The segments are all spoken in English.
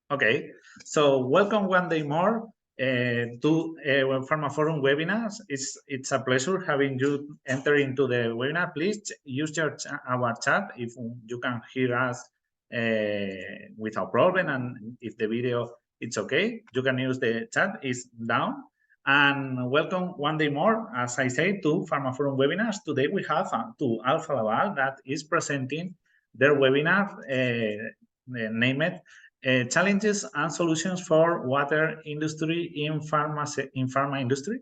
Okay, so welcome one day more to Pharma Forum webinars. It's a pleasure having you enter into the webinar. Please use our chat if you can hear us without problem, and if the video it's okay, you can use the chat. It's down. And welcome one day more, as I say, to Pharma Forum webinars. Today we have to Alfa Laval that is presenting their webinar named Challenges and solutions for water industry in pharma industry.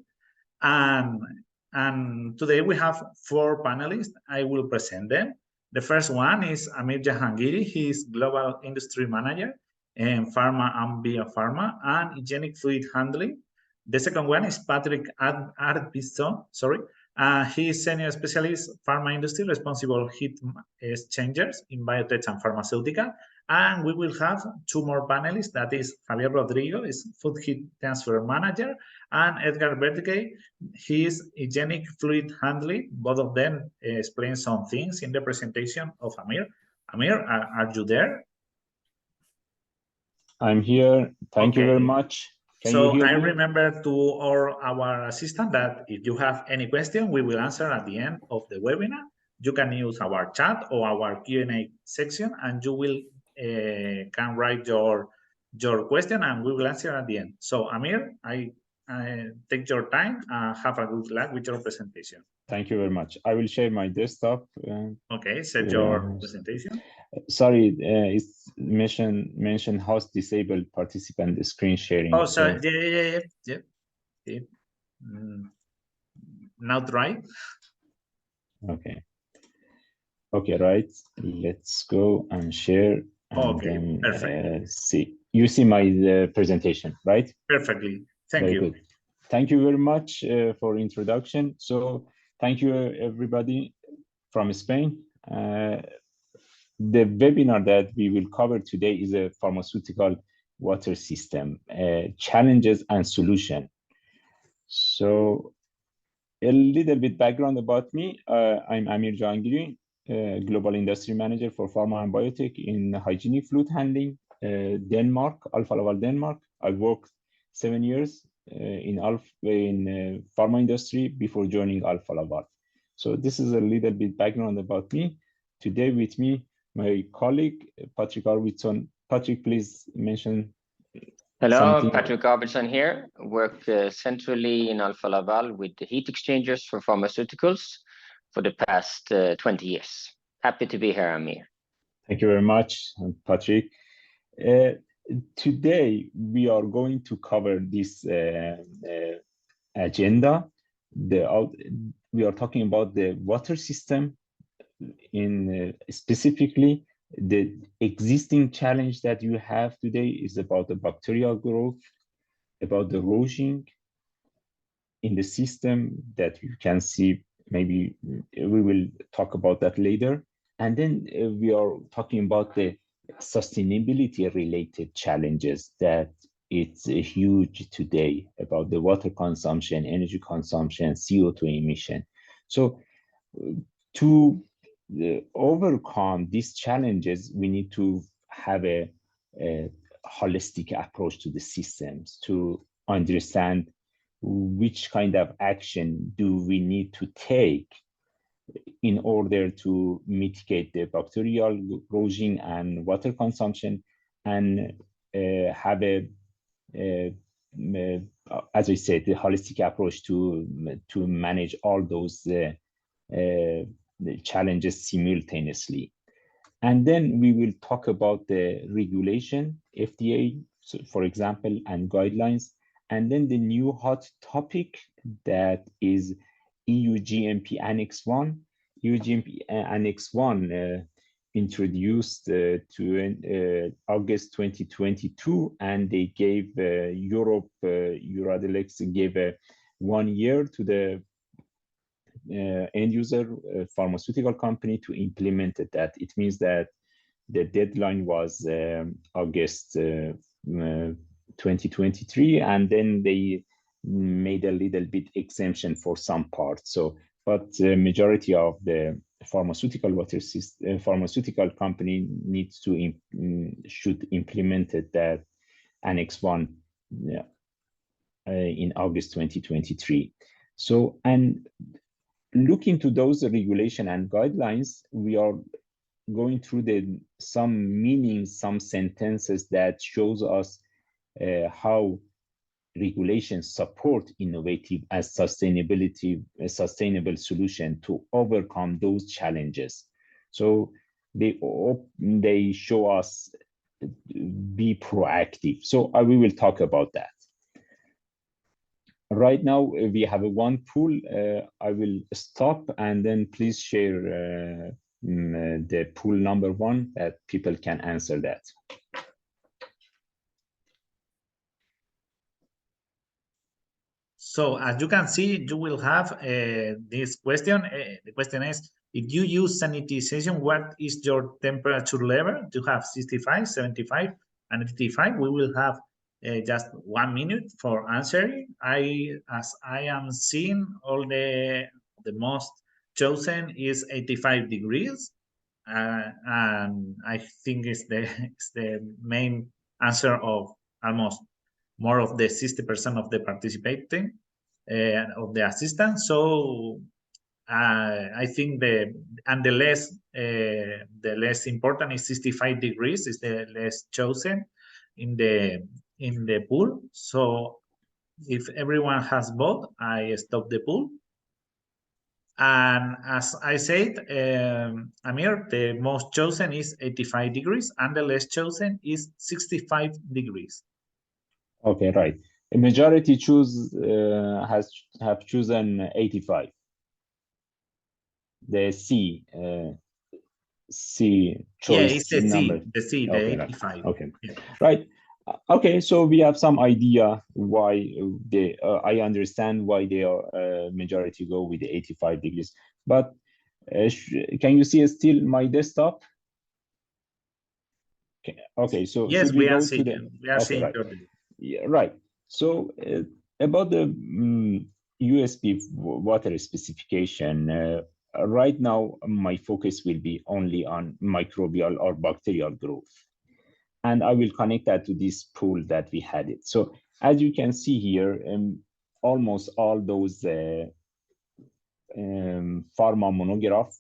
And today we have 4 panelists. I will present them. The first one is Amir Jahangiri. He is Global Industry Manager in Pharma and Biopharma and Hygienic Fluid Handling. The second one is Patrik Arvidsson. He is Senior Specialist Pharma Industry, responsible heat exchangers in Biotech and Pharmaceutical. And we will have 2 more panelists. That is Javier Rodrigo, is Food Heat Transfer Manager, and Edgar Vertige, he is Hygienic Fluid Handling. Both of them explain some things in the presentation of Amir. Amir, are you there? I'm here. Thank you very much. So I remember to our assistant that if you have any question, we will answer at the end of the webinar. You can use our chat or our Q&A section, and you will can write your question, and we will answer at the end. So Amir, I take your time. Have a good luck with your presentation. Thank you very much. I will share my desktop. Okay, set your presentation. Sorry, it's mention host disabled participant screen sharing. Oh, sorry. Yeah. Now try. Okay, right. Let's go and share. And then, perfect. See. You see my presentation, right? Perfectly. Thank you. Good. Thank you very much for introduction. So thank you everybody from Spain. The webinar that we will cover today is a pharmaceutical water system, challenges and solution. So a little bit background about me. I'm Amir Jahangiri, Global Industry Manager for Pharma and Biotech in Hygienic Fluid Handling, Denmark, Alfa Laval, Denmark. I worked 7 years in pharma industry before joining Alfa Laval. So this is a little bit background about me. Today with me, my colleague, Patrik Arvidsson. Patrik, please mention. Hello, something. Patrik Arvidsson here. Work centrally in Alfa Laval with the heat exchangers for pharmaceuticals for the past 20 years. Happy to be here, Amir. Thank you very much, Patrik. Today, we are going to cover this agenda. We are talking about the water system, in specifically the existing challenge that you have today is about the bacterial growth, about the erosion in the system that you can see. Maybe we will talk about that later. And then we are talking about the sustainability related challenges that it's huge today about the water consumption, energy consumption, CO2 emission. So to overcome these challenges, we need to have a holistic approach to the systems to understand which kind of action do we need to take in order to mitigate the bacterial erosion and water consumption, and have as I said, the holistic approach to manage all those the challenges simultaneously. And then we will talk about the regulation, FDA, so for example, and guidelines, and then the new hot topic that is EU GMP Annex 1. EU GMP Annex 1 introduced to August 2022, and they gave Eurodelex gave 1 year to the end user pharmaceutical company to implement that. It means that the deadline was August 2023, and then they made a little bit exemption for some parts. So, but the majority of the pharmaceutical water system, pharmaceutical company needs to should implement that Annex 1 in August 2023. So, and looking to those regulation and guidelines, we are going through some meanings, some sentences that shows us how regulations support innovative and sustainable solution to overcome those challenges. So they show us be proactive. So we will talk about that. Right now we have one pool. I will stop and then please share the pool number 1 that people can answer that. So as you can see, you will have this question. The question is, if you use sanitization, what is your temperature level? You have 65, 75, and 85. We will have just 1 minute for answering. As I am seeing, all the most chosen is 85 degrees. And I think it's the main answer of almost more of the 60% of the participating of the assistants. So I think the less important is 65 degrees is the less chosen in the pool. So if everyone has voted, I stop the pool. And as I said, Amir, the most chosen is 85 degrees and the less chosen is 65 degrees. Okay, right. A majority have chosen 85. The C choice. Yeah, it's the number. C, the C, the Okay, 85. Right. Okay, yeah. Right. Okay, so we have some idea why I understand why they are majority go with the 85 degrees. But can you see still my desktop? Okay, so yes, should we go seeing, to the? We are seeing right. Yeah, right. So about the USP water specification, right now my focus will be only on microbial or bacterial growth. And I will connect that to this pool that we had it. So as you can see here, almost all those pharma monograph,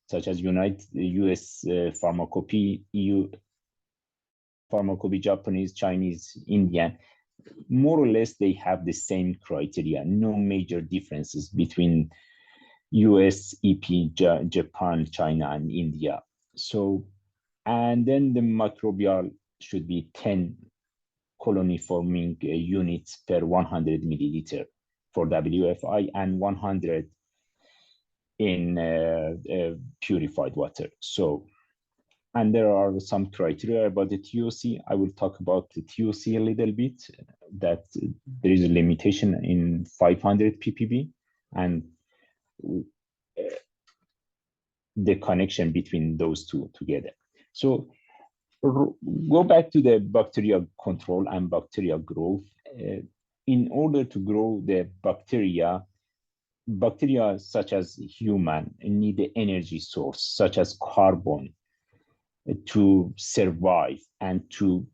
such as US Pharmacopy, EU Pharmacopy, Japanese, Chinese, Indian, more or less they have the same criteria, no major differences between US, EP, Japan, China, and India. So, and then the microbial should be 10 colony forming units per 100 milliliter for WFI and 100 in purified water. So, and there are some criteria about the TOC. I will talk about the TOC a little bit, that there is a limitation in 500 ppb and the connection between those two together. So go back to the bacterial control and bacterial growth. In order to grow the bacteria such as human need the energy source such as carbon to survive and to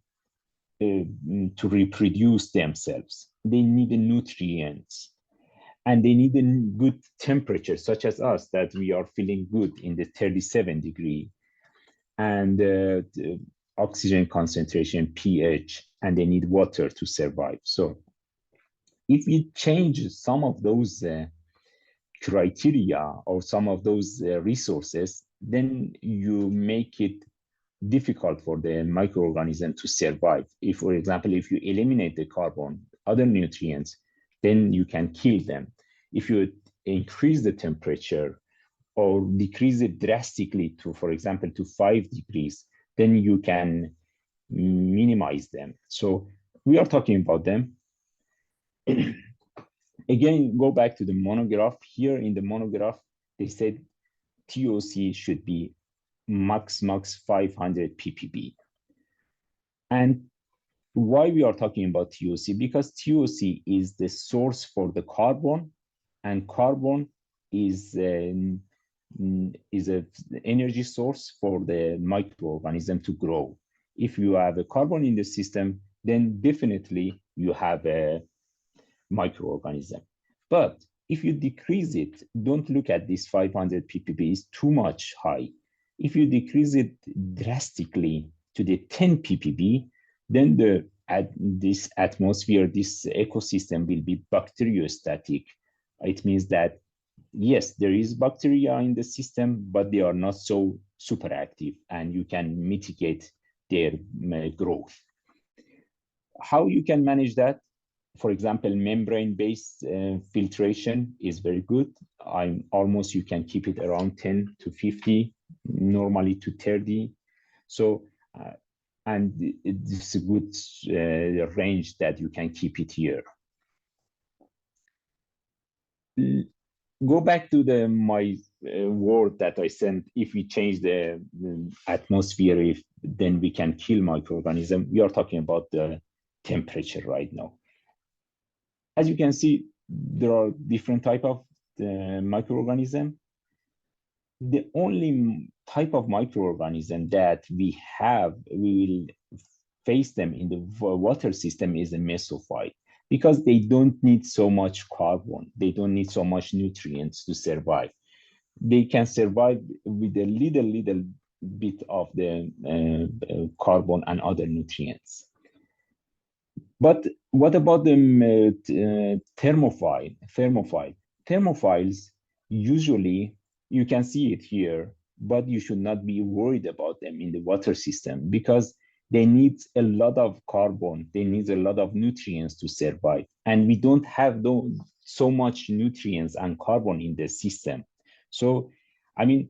reproduce themselves. They need the nutrients and they need a good temperature, such as us, that we are feeling good in the 37 degree, and the oxygen concentration, pH, and they need water to survive. So if we change some of those criteria or some of those resources, then you make it difficult for the microorganism to survive. If, for example, if you eliminate the carbon, other nutrients, then you can kill them. If you increase the temperature or decrease it drastically to, for example, to 5 degrees, then you can minimize them. So we are talking about them. Again, go back to the monograph. Here in the monograph, they said TOC should be max 500 ppb. And why we are talking about TOC? Because TOC is the source for the carbon, and carbon is an energy source for the microorganism to grow. If you have a carbon in the system, then definitely you have a microorganism. But if you decrease it, don't look at this 500 ppb, is too much high. If you decrease it drastically to the 10 ppb, then this atmosphere, this ecosystem will be bacteriostatic. It means that, yes, there is bacteria in the system, but they are not so super active, and you can mitigate their growth. How you can manage that? For example, membrane-based filtration is very good. You can keep it around 10 to 50, normally to 30. So, and it's a good range that you can keep it here. Go back to my word that I sent. If we change the atmosphere, then we can kill microorganisms. We are talking about the temperature right now. As you can see, there are different type of microorganism. The only type of microorganism that we will face them in the water system is a mesophile, because they don't need so much carbon. They don't need so much nutrients to survive. They can survive with a little bit of the carbon and other nutrients. But what about the thermophile? Thermophiles, usually, you can see it here, but you should not be worried about them in the water system, because they need a lot of carbon. They need a lot of nutrients to survive. And we don't have so much nutrients and carbon in the system. So, I mean,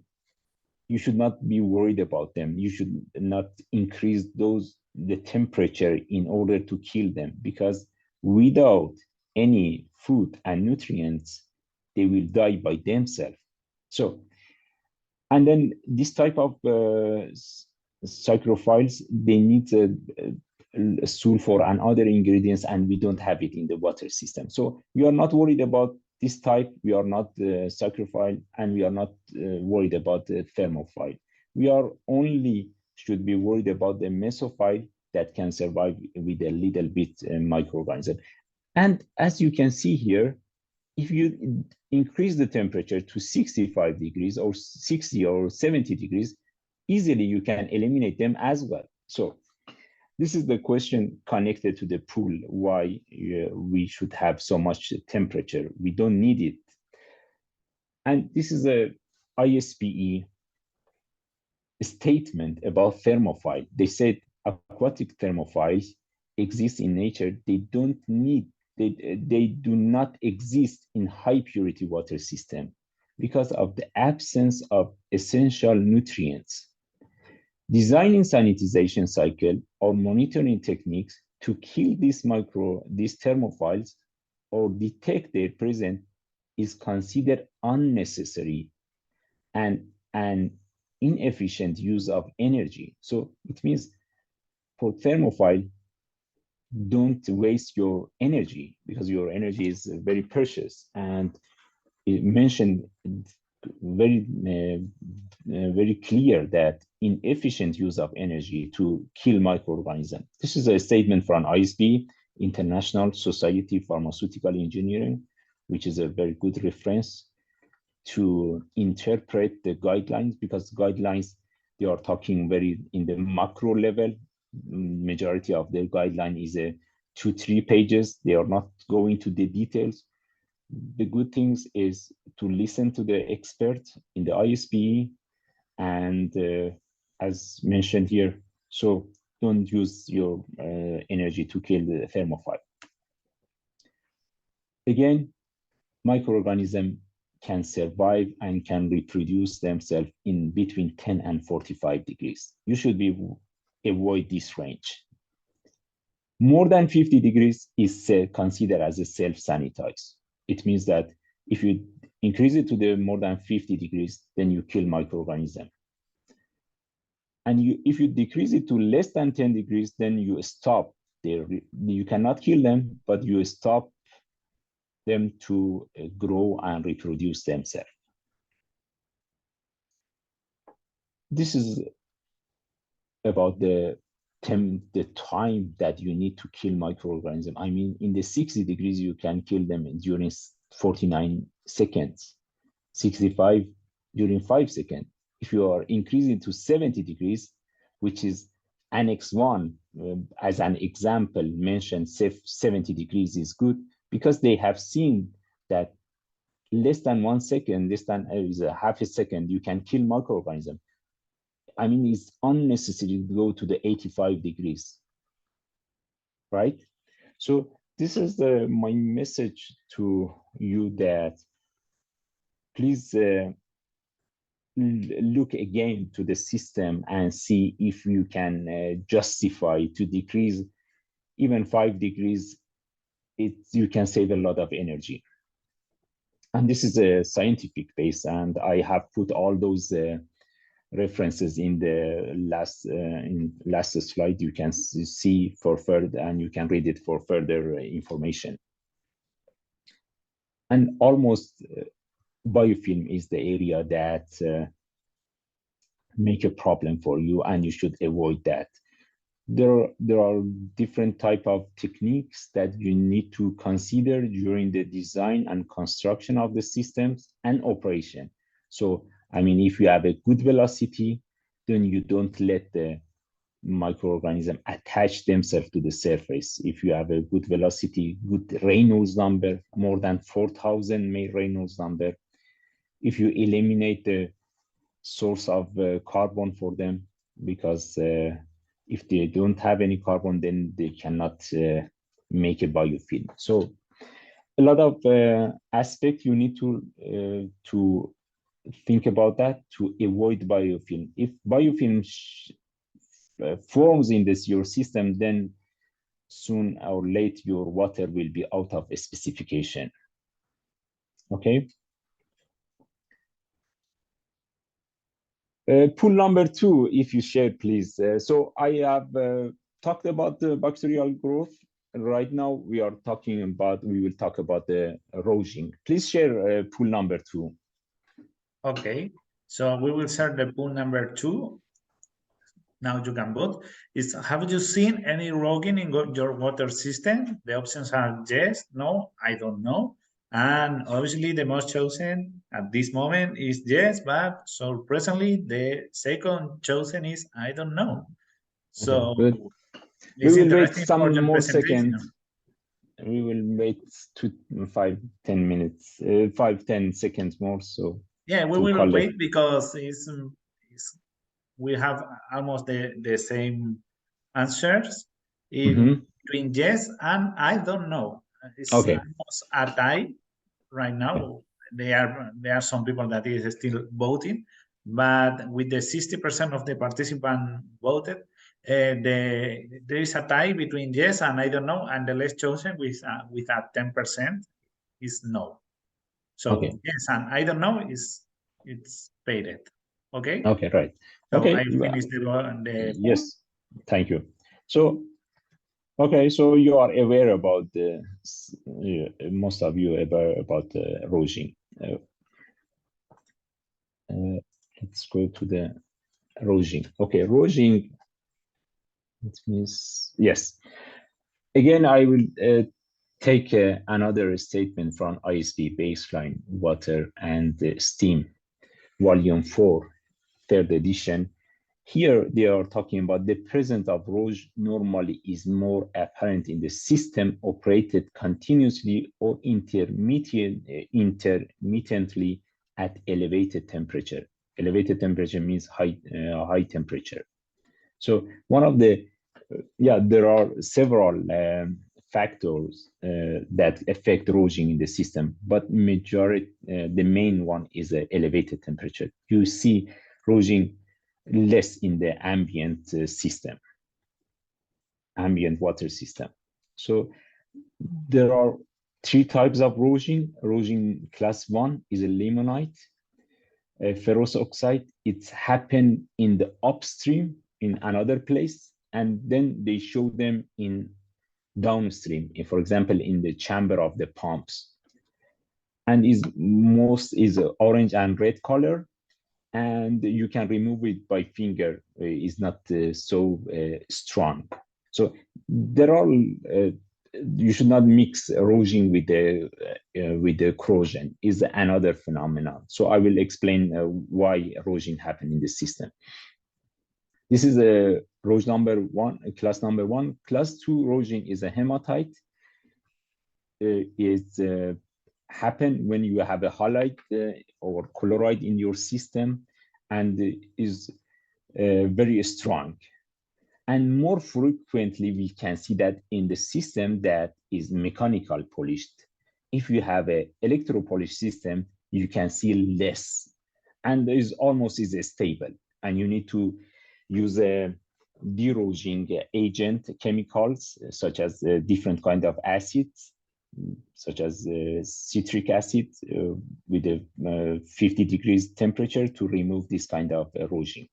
you should not be worried about them. You should not increase the temperature in order to kill them, because without any food and nutrients, they will die by themselves. So, and then this type of psychrophiles, they need sulfur and other ingredients, and we don't have it in the water system. So we are not worried about this type. We are not psychrophile, and we are not worried about the thermophile. We are only should be worried about the mesophile that can survive with a little bit microorganism. And as you can see here, if you increase the temperature to 65 degrees or 60 or 70 degrees, easily you can eliminate them as well. So this is the question connected to the pool, why we should have so much temperature. We don't need it. And this is a ISPE statement about thermophile. They said aquatic thermophiles exist in nature. They do not exist in high purity water system because of the absence of essential nutrients. Designing sanitization cycle or monitoring techniques to kill these thermophiles or detect their presence is considered unnecessary and an inefficient use of energy. So it means for thermophile, don't waste your energy, because your energy is very precious. And it mentioned very clear that inefficient use of energy to kill microorganisms. This is a statement from ISP, International Society Pharmaceutical Engineering, which is a very good reference to interpret the guidelines, because guidelines, they are talking very in the macro level. Majority of their guideline is 2-3 pages. They are not going to the details. The good things is to listen to the experts in the ISPE, and as mentioned here, so don't use your energy to kill the thermophile. Again, microorganisms can survive and can reproduce themselves in between 10 and 45 degrees. You should avoid this range. More than 50 degrees is considered as a self-sanitize. It means that if you increase it to the more than 50 degrees, then you kill microorganism. And if you decrease it to less than 10 degrees, then you stop there. You cannot kill them, but you stop them to grow and reproduce themselves. This is about the the time that you need to kill microorganism. I mean, in the 60 degrees, you can kill them during 49 seconds, 65 during 5 seconds. If you are increasing to 70 degrees, which is Annex 1, as an example, mentioned 70 degrees is good because they have seen that less than 1 second, less than half a second, you can kill microorganism. I mean, it's unnecessary to go to the 85 degrees, right? So this is my message to you, that please look again to the system and see if you can justify to decrease even 5 degrees. You can save a lot of energy. And this is a scientific base, and I have put all those references in the last slide. You can see for further, and you can read it for further information. And almost biofilm is the area that make a problem for you, and you should avoid that. There are different type of techniques that you need to consider during the design and construction of the systems and operation. So, I mean, if you have a good velocity, then you don't let the microorganism attach themselves to the surface. If you have a good velocity, good Reynolds number, more than 4,000 Reynolds number, if you eliminate the source of carbon for them, because if they don't have any carbon, then they cannot make a biofilm. So a lot of aspects you need to think about that to avoid biofilm. If biofilm forms in your system, then soon or late your water will be out of specification. Okay. Pool number 2, if you share, please. So I have talked about the bacterial growth. Right now we will talk about the erosion. Please share pool number 2. Okay, so we will share the pool number 2. Now you can vote. Have you seen any erosion in your water system? The options are yes, no, I don't know. And obviously the most chosen at this moment is yes, but surprisingly the second chosen is I don't know. So okay, we will wait some more seconds. We will wait 5-10 minutes, 5-10 seconds more. So yeah, we will wait because we have almost the same answers in between yes and I don't know. It's almost a tie right now. There are some people that is still voting, but with the 60% of the participants voted, there is a tie between yes and I don't know, and the less chosen with a 10% is no. So yes and I don't know it's faded. Okay. Okay, right. So okay. I finished the yes. Thank you. So okay, so you are aware about most of you aware about erosion. Let's go to the erosion. Okay, erosion. It means yes. Again, I will take another statement from ISB baseline water and steam, volume 4, 3rd edition. Here they are talking about the presence of erosion normally is more apparent in the system operated continuously or intermittently at elevated temperature. Elevated temperature means high temperature. So one of the there are several factors that affect erosion in the system, but the main one is the elevated temperature. You see erosion less in the ambient system, ambient water system. So there are 3 types of erosion. Erosion class 1 is a limonite, ferrous oxide. It's happened in the upstream in another place, and then they show them in downstream, for example, in the chamber of the pumps. And is orange and red color. and you can remove it by finger. Is not so strong. So there are you should not mix erosion with the corrosion. Is another phenomenon. So I will explain why erosion happen in the system. This is a erosion number one, class number one. Class two erosion is a hematite. It's happen when you have a halide or chloride in your system, and is very strong. And more frequently, we can see that in the system that is mechanical polished. If you have an electro-polished system, you can see less, and is almost stable. And you need to use a de-erosion agent, chemicals, such as different kind of acids, such as citric acid with a 50 degrees temperature to remove this kind of erosion.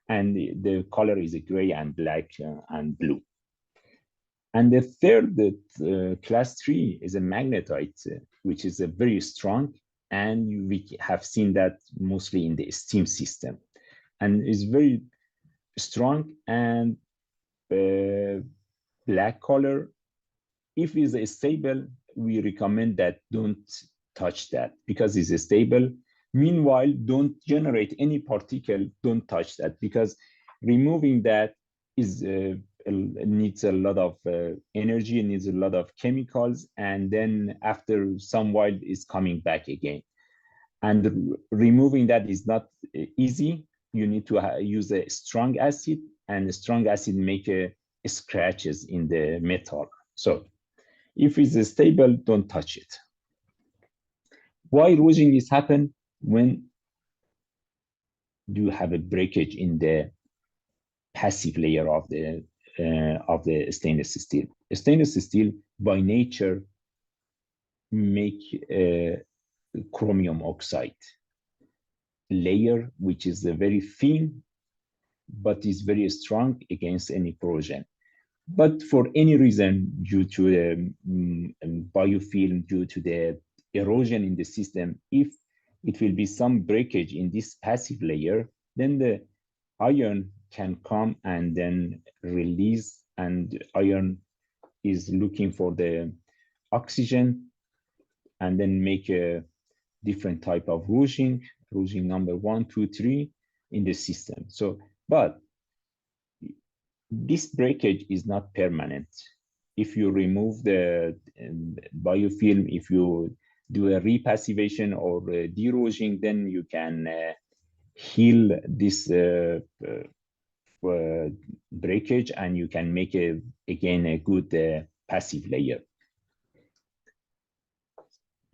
And the color is gray and black and blue. And the third, class 3, is a magnetite, which is a very strong, and we have seen that mostly in the steam system, and is very strong and black color. If it's stable, we recommend that don't touch that because it's stable. Meanwhile, don't generate any particle, don't touch that, because removing that is needs a lot of energy, needs a lot of chemicals, and then after some while is coming back again. And removing that is not easy. You need to use a strong acid, and the strong acid make scratches in the metal. So if it's stable, don't touch it. Why erosion is happen? When you have a breakage in the passive layer of the stainless steel. Stainless steel by nature make chromium oxide layer, which is very thin, but is very strong against any corrosion. But for any reason, due to the biofilm, due to the erosion in the system, if it will be some breakage in this passive layer, then the iron can come and then release, and iron is looking for the oxygen and then make a different type of erosion number 1, 2, 3 in the system. So, but this breakage is not permanent. If you remove the biofilm, if you do a repassivation or de-erosion, then you can heal this breakage, and you can make again a good passive layer.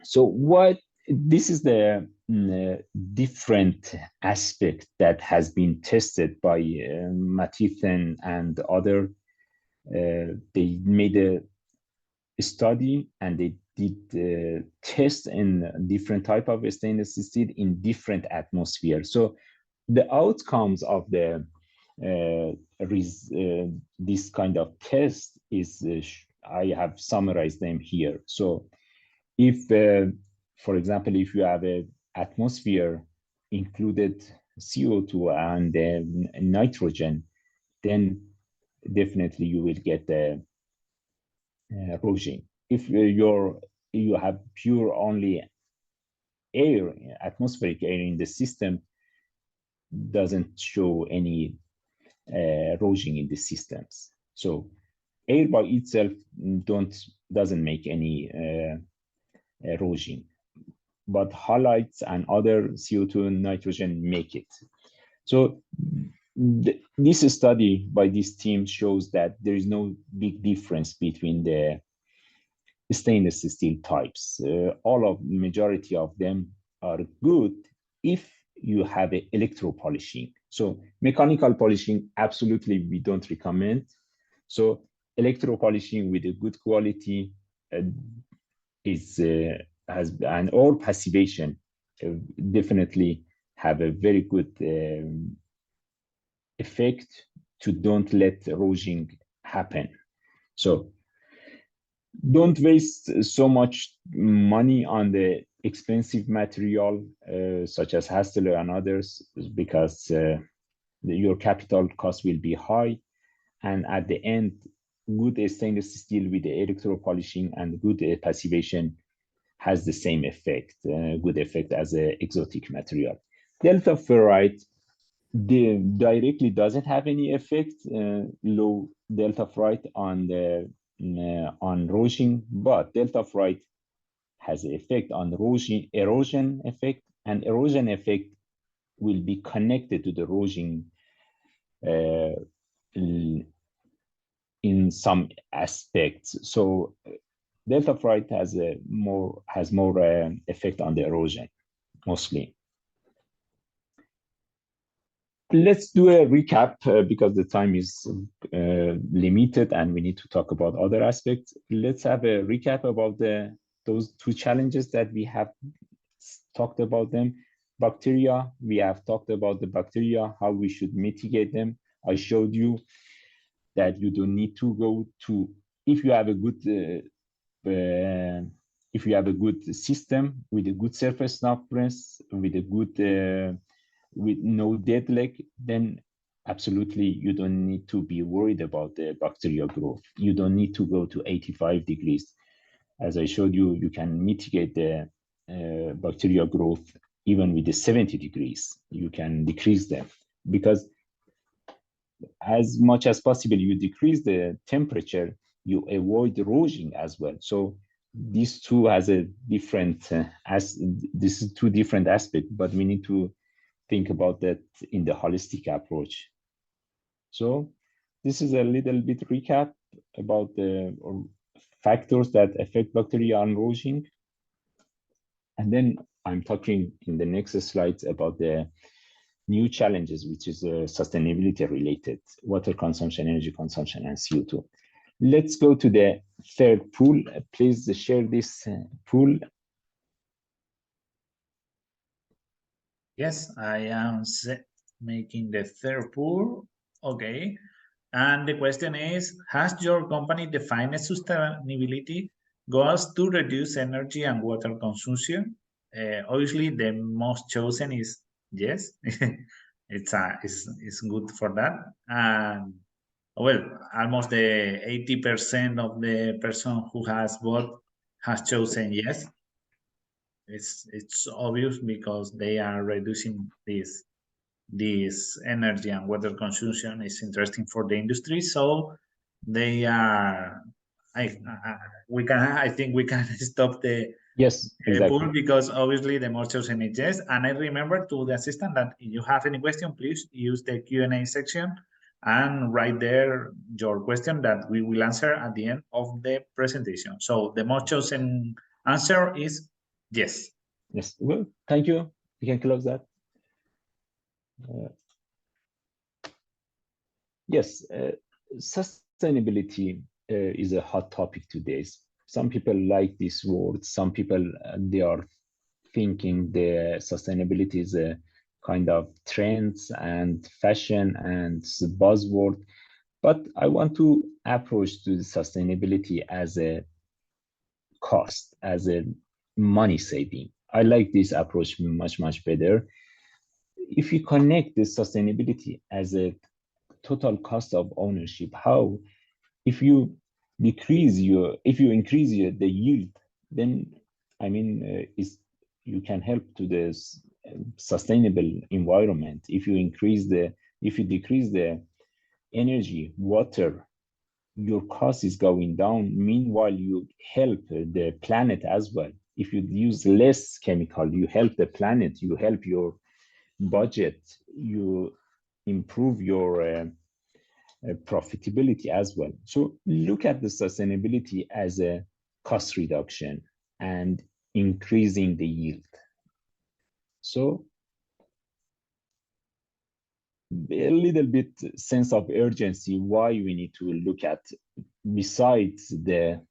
So what this is the different aspect that has been tested by Matithen and other. They made a study and they did tests in different type of stainless steel in different atmospheres. So the outcomes of the this kind of test is I have summarized them here. So if for example, if you have an atmosphere included CO2 and nitrogen, then definitely you will get the erosion. If you have pure only air, atmospheric air in the system, doesn't show any erosion in the systems. So air by itself doesn't make any erosion, but halides and other CO2 and nitrogen make it. So this study by this team shows that there is no big difference between the stainless steel types. Majority of them are good if you have an electro polishing. So mechanical polishing, absolutely we don't recommend. So electro polishing with a good quality or passivation definitely have a very good effect to don't let erosion happen. So don't waste so much money on the expensive material such as Hastelloy and others, because your capital cost will be high, and at the end, good stainless steel with the electropolishing and good passivation has the same effect, good effect as an exotic material. Delta ferrite directly doesn't have any effect, low delta ferrite on the on rouging, but delta ferrite has an effect on erosion effect, and erosion effect will be connected to the rouging in some aspects. So delta ferrite has more effect on the erosion mostly. Let's do a recap because the time is limited and we need to talk about other aspects. Let's have a recap about those two challenges that we have talked about them. Bacteria, we have talked about the bacteria, how we should mitigate them. I showed you that you don't need to go to, if you have a good system with a good surface roughness, with a good with no dead leg, then absolutely you don't need to be worried about the bacterial growth. You don't need to go to 85 degrees. As I showed you, you can mitigate the bacterial growth even with the 70 degrees. You can decrease them, because as much as possible you decrease the temperature, you avoid erosion as well. So these two has a different this is two different aspects, but we need to think about that in the holistic approach. So this is a little bit recap about the factors that affect bacteria and erosion. And then I'm talking in the next slides about the new challenges, which is sustainability related, water consumption, energy consumption, and CO2. Let's go to the third pool. Please share this pool. Yes, I am making the third pool. Okay. And the question is, has your company defined sustainability goals to reduce energy and water consumption? Obviously, the most chosen is yes. it's good for that. And well, almost the 80% of the person who has voted has chosen yes. It's obvious because they are reducing this energy and water consumption is interesting for the industry. So they are. I think we can stop the yes exactly. poll, because obviously the most chosen is yes. And I remember to the assistant that if you have any question, please use the Q&A section and write there your question that we will answer at the end of the presentation. So the most chosen answer is yes. Yes, well, thank you. We can close that. Yes, sustainability is a hot topic today. Some people like this word. Some people, they are thinking the sustainability is a kind of trends and fashion and buzzword. But I want to approach to the sustainability as a cost, as a money saving. I like this approach much, much better. If you connect the sustainability as a total cost of ownership, how, if you increase the yield, then I mean, you can help to this sustainable environment. If you decrease the energy, water, your cost is going down. Meanwhile, you help the planet as well. If you use less chemical, you help the planet, you help your budget, you improve your profitability as well. So look at the sustainability as a cost reduction and increasing the yield. So a little bit sense of urgency why we need to look at, besides the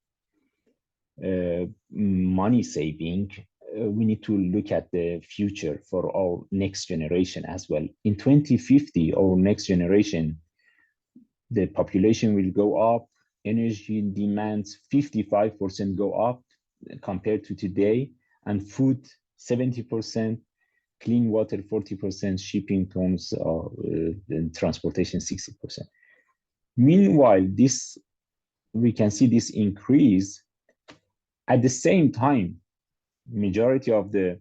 money saving, we need to look at the future for our next generation as well. In 2050, our next generation, the population will go up, energy demands 55% go up compared to today, and food 70%, clean water 40%, shipping terms, and transportation 60%. Meanwhile, we can see this increase. At the same time, majority of the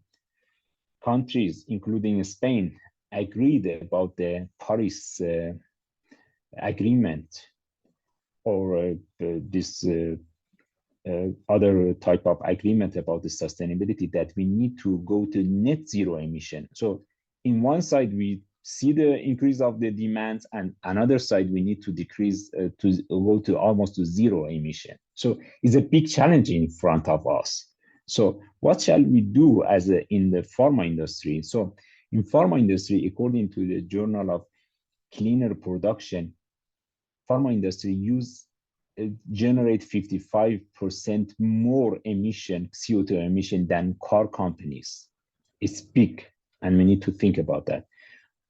countries, including Spain, agreed about the Paris agreement, or this other type of agreement about the sustainability, that we need to go to net zero emission. So in one side, we see the increase of the demands, and another side, we need to decrease to go to almost to zero emission. So it's a big challenge in front of us. So what shall we do in the pharma industry? So in pharma industry, according to the Journal of Cleaner Production, pharma industry generate 55% more CO2 emission than car companies. It's big, and we need to think about that.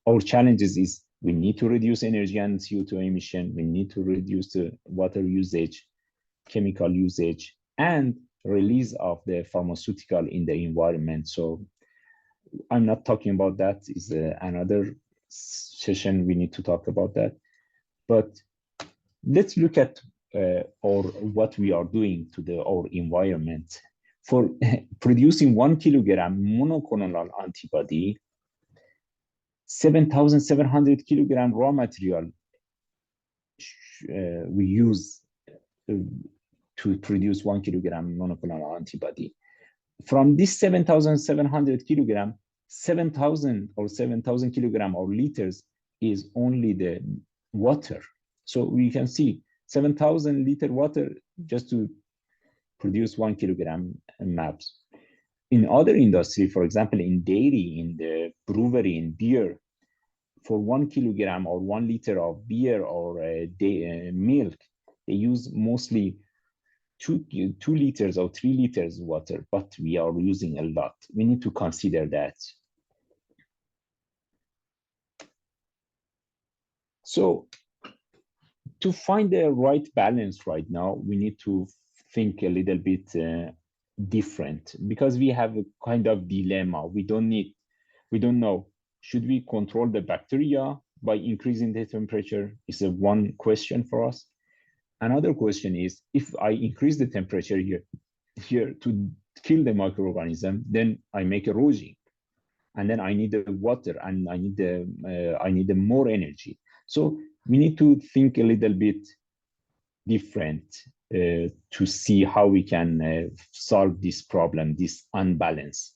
Our challenges is we need to reduce energy and CO2 emission. We need to reduce the water usage, chemical usage, and release of the pharmaceutical in the environment. So I'm not talking about that. It's another session we need to talk about that. But let's look at what we are doing to our environment. For producing 1 kilogram monoclonal antibody, 7,700 kilogram raw material we use to produce 1 kilogram monoclonal antibody. From this 7,700 kilogram, 7,000 kilogram or liters is only the water. So we can see 7,000 liter water just to produce 1 kilogram MABs. In other industry, for example, in dairy, in the brewery, in beer, for 1 kilogram or 1 liter of beer or milk, they use mostly 2 liters or 3 liters water, but we are using a lot. We need to consider that. So to find the right balance right now, we need to think a little bit different, because we have a kind of dilemma. We don't know, should we control the bacteria by increasing the temperature? Is one question for us. Another question is, if I increase the temperature here to kill the microorganism, then I make erosion, and then I need the water, and I need the more energy. So we need to think a little bit different to see how we can solve this problem, this unbalance.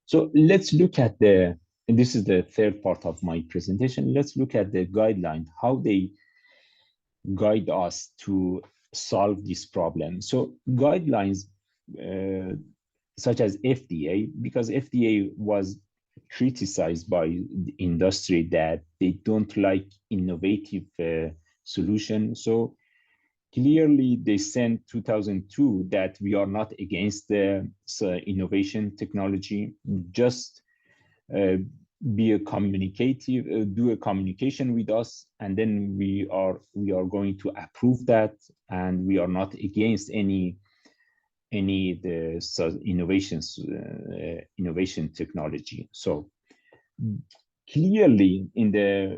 So let's look at and this is the third part of my presentation. Let's look at the guideline, how they guide us to solve this problem. So guidelines such as FDA, because FDA was criticized by the industry that they don't like innovative solution. So clearly they sent 2002 that we are not against the innovation technology, just do a communication with us, and then we are going to approve that, and we are not against any innovation technology. So clearly in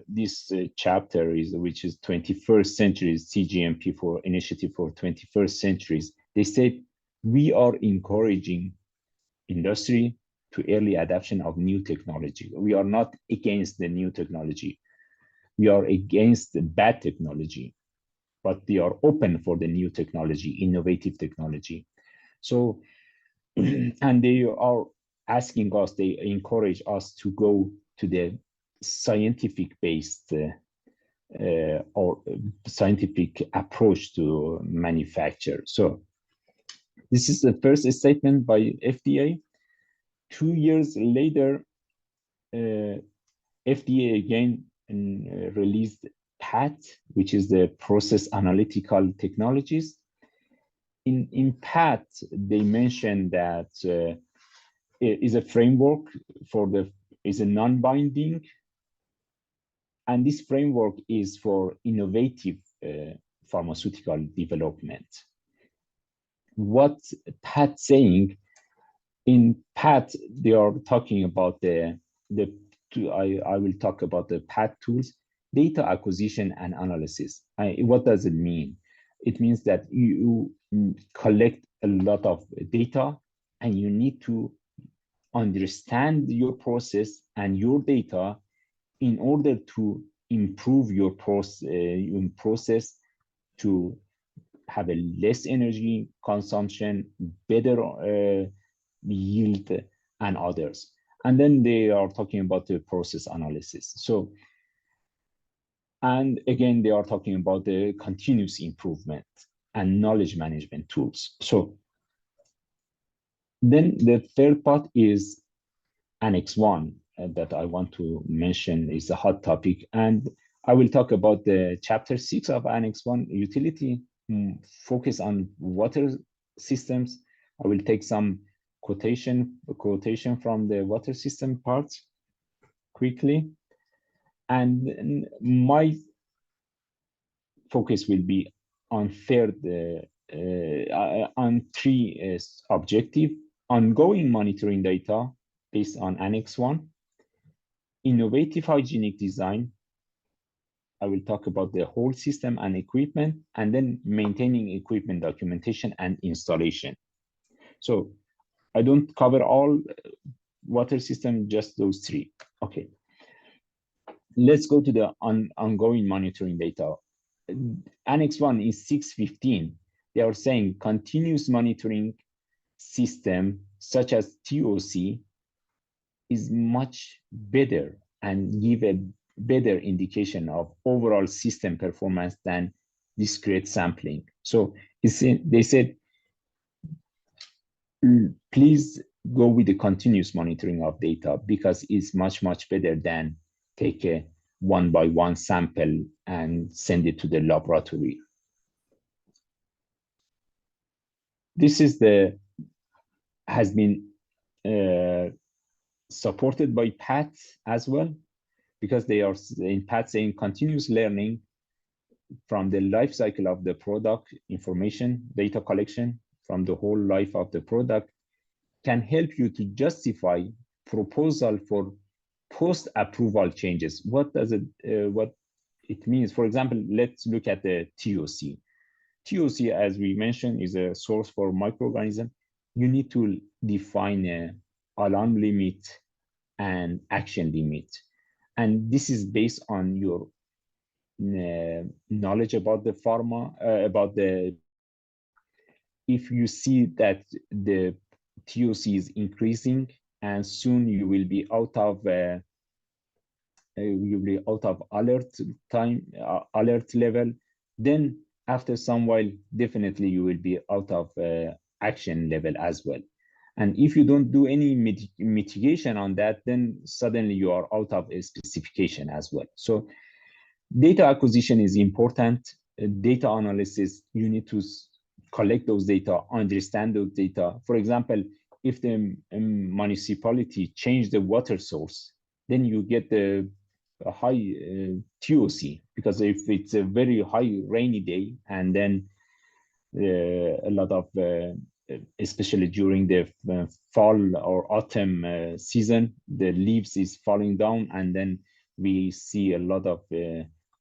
this chapter which is 21st century CGMP for initiative for 21st centuries, they said we are encouraging industry to early adoption of new technology. We are not against the new technology. We are against the bad technology, but we are open for the new technology, innovative technology. So, and they are asking us, they encourage us to go to the scientific-based or scientific approach to manufacture. So this is the first statement by FDA. 2 years later, FDA again released PAT, which is the process analytical technologies. In PAT, they mentioned that it is a framework is a non-binding, and this framework is for innovative pharmaceutical development. What PAT saying, In PAT, they are talking about I will talk about the PAT tools, data acquisition and analysis. What does it mean? It means that you collect a lot of data and you need to understand your process and your data in order to improve your process to have a less energy consumption, better yield, and others. And then they are talking about the process analysis. So, and again, they are talking about the continuous improvement and knowledge management tools. So then the third part is Annex 1 that I want to mention is a hot topic. And I will talk about the chapter 6 of Annex 1, utility, focus on water systems. I will take some quotation from the water system part quickly. And my focus will be on three objectives: ongoing monitoring data based on Annex 1, innovative hygienic design. I will talk about the whole system and equipment, and then maintaining equipment documentation and installation. So I don't cover all water system, just those three. Okay. Let's go to the ongoing monitoring data. Annex 1 is 615. They are saying continuous monitoring system such as TOC is much better and give a better indication of overall system performance than discrete sampling. So they said, please go with the continuous monitoring of data because it's much, much better than take a one-by-one sample and send it to the laboratory. This is has been supported by PAT as well, because they are in PAT saying continuous learning from the life cycle of the product, information, data collection from the whole life of the product can help you to justify proposal for post-approval changes. What does it, what it means? For example, let's look at the TOC. TOC, as we mentioned, is a source for microorganism. You need to define an alarm limit and action limit. And this is based on your knowledge about the pharma, if you see that the TOC is increasing and soon you will be out of alert level, then after some while, definitely you will be out of action level as well. And if you don't do any mitigation on that, then suddenly you are out of a specification as well. So data acquisition is important. Data analysis, you need to collect those data, understand those data. For example, if the municipality changed the water source, then you get the high TOC, because if it's a very high rainy day and then a lot of, especially during the fall or autumn season, the leaves is falling down and then we see a lot of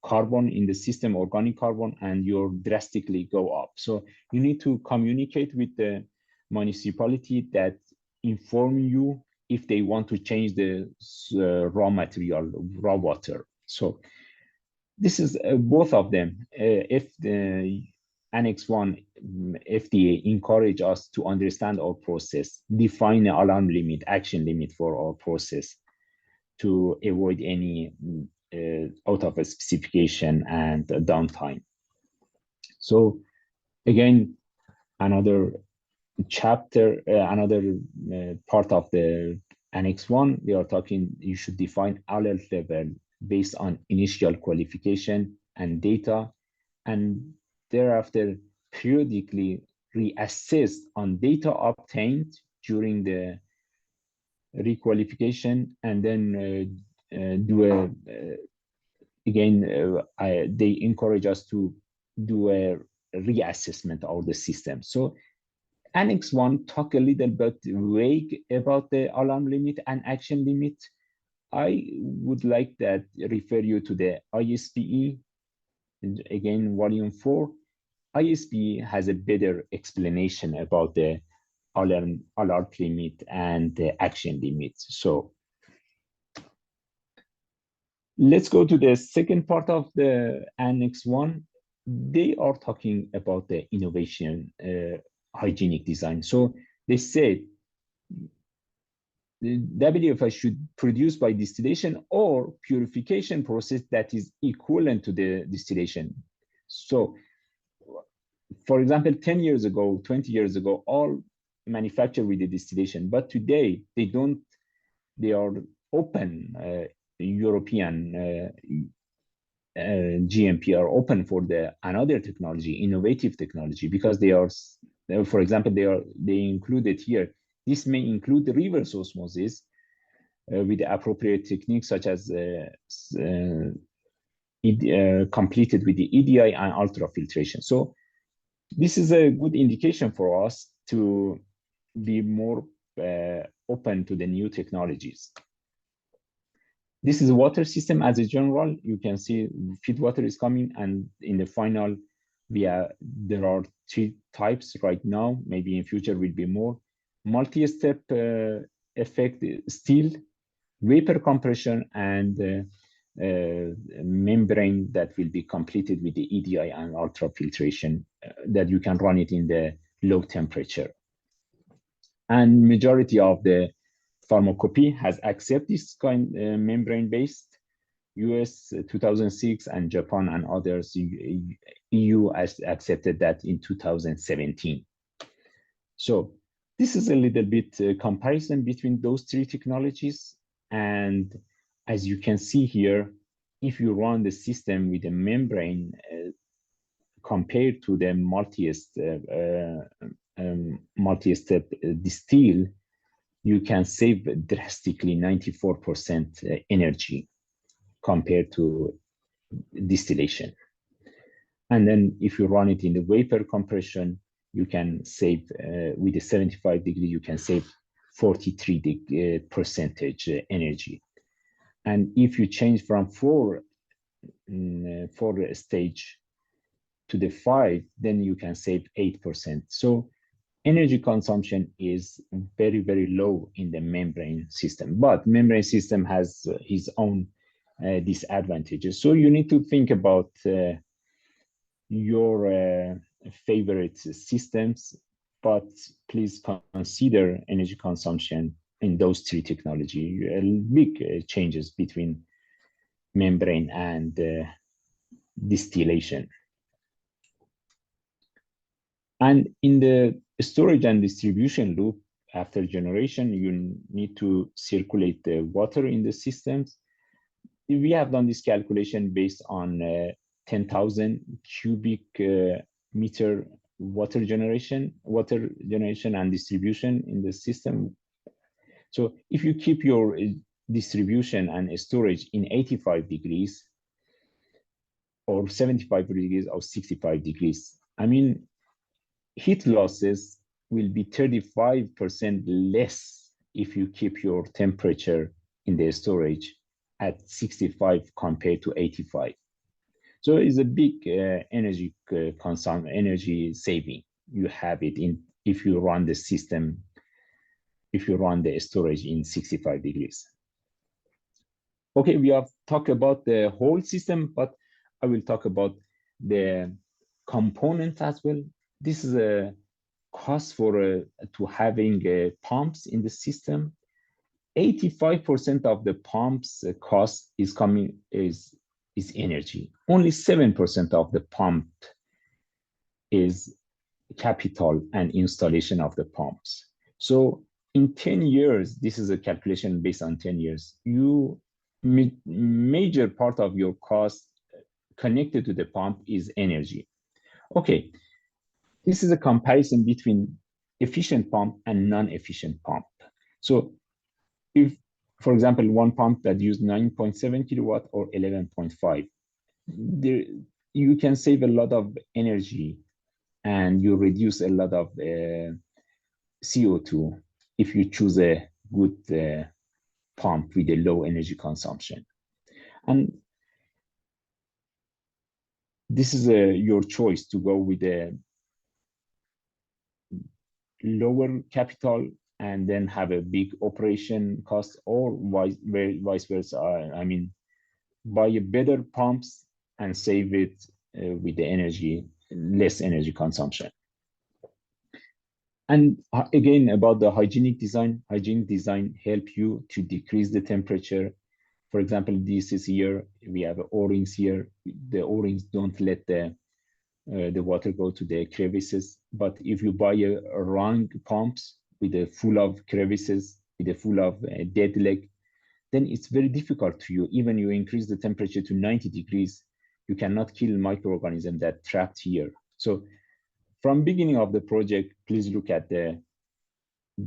carbon in the system, organic carbon, and you drastically go up. So you need to communicate with the municipality that inform you if they want to change the raw material, raw water. So this is both of them. If the Annex 1 FDA encourage us to understand our process, define an alarm limit, action limit for our process to avoid any out of a specification and downtime. So again, another chapter, another part of the Annex 1, they are talking, you should define alert level based on initial qualification and data, and thereafter periodically reassess on data obtained during the requalification, and then they encourage us to do a reassessment of the system. So Annex 1 talk a little bit vague about the alarm limit and action limit. I would like that refer you to the ISPE, again, volume 4. ISPE has a better explanation about the alert limit and the action limits. So let's go to the second part of the Annex 1. They are talking about the innovation, hygienic design. So they said the WFI should produce by distillation or purification process that is equivalent to the distillation. So, for example, 10 years ago, 20 years ago, all manufactured with the distillation, but today they don't, they are open, European GMP are open for the another technology, innovative technology, because they are, for example, they included here. This may include the reverse osmosis with the appropriate techniques such as completed with the EDI and ultrafiltration. So this is a good indication for us to be more open to the new technologies. This is a water system as a general. You can see feed water is coming, and in the final, there are 3 types right now. Maybe in future will be more. Multi-step effect, still vapor compression, and membrane that will be completed with the EDI and ultrafiltration that you can run it in the low temperature. And majority of the pharmacopy has accepted this kind membrane-based. US 2006 and Japan and others, EU has accepted that in 2017. So this is a little bit comparison between those 3 technologies. And as you can see here, if you run the system with a membrane compared to the multi-step distill, you can save drastically 94% energy compared to distillation. And then if you run it in the vapor compression, you can save with the 75 degree, you can save 43% energy. And if you change from 4 stage to the 5, then you can save 8%. So energy consumption is very, very low in the membrane system, but membrane system has its own disadvantages. So you need to think about your favorite systems, but please consider energy consumption in those 3 technology. Big changes between membrane and distillation. And in the storage and distribution loop, after generation, you need to circulate the water in the systems. We have done this calculation based on 10,000 cubic meter water generation and distribution in the system. So if you keep your distribution and storage in 85 degrees or 75 degrees or 65 degrees, I mean, heat losses will be 35% less if you keep your temperature in the storage at 65 compared to 85. So it's a big energy saving. You have it in if you run the system, if you run the storage in 65 degrees. Okay, we have talked about the whole system, but I will talk about the component as well. This is a cost for to having pumps in the system. 85% of the pumps cost is energy. Only 7% of the pump is capital and installation of the pumps. So in 10 years, this is a calculation based on 10 years, major part of your cost connected to the pump is energy. Okay, this is a comparison between efficient pump and non-efficient pump. So if, for example, one pump that used 9.7 kilowatt or 11.5, you can save a lot of energy and you reduce a lot of CO2 if you choose a good pump with a low energy consumption. And this is your choice to go with a lower capital and then have a big operation cost, or vice versa. I mean, buy a better pumps and save it with the less energy consumption. And again, about the hygienic design help you to decrease the temperature. For example, this is here, we have O-rings here. The O-rings don't let the water go to the crevices. But if you buy a wrong pumps with a full of crevices, with a full of dead leg, then it's very difficult to you. Even you increase the temperature to 90 degrees, you cannot kill microorganisms that trapped here. So from beginning of the project, please look at the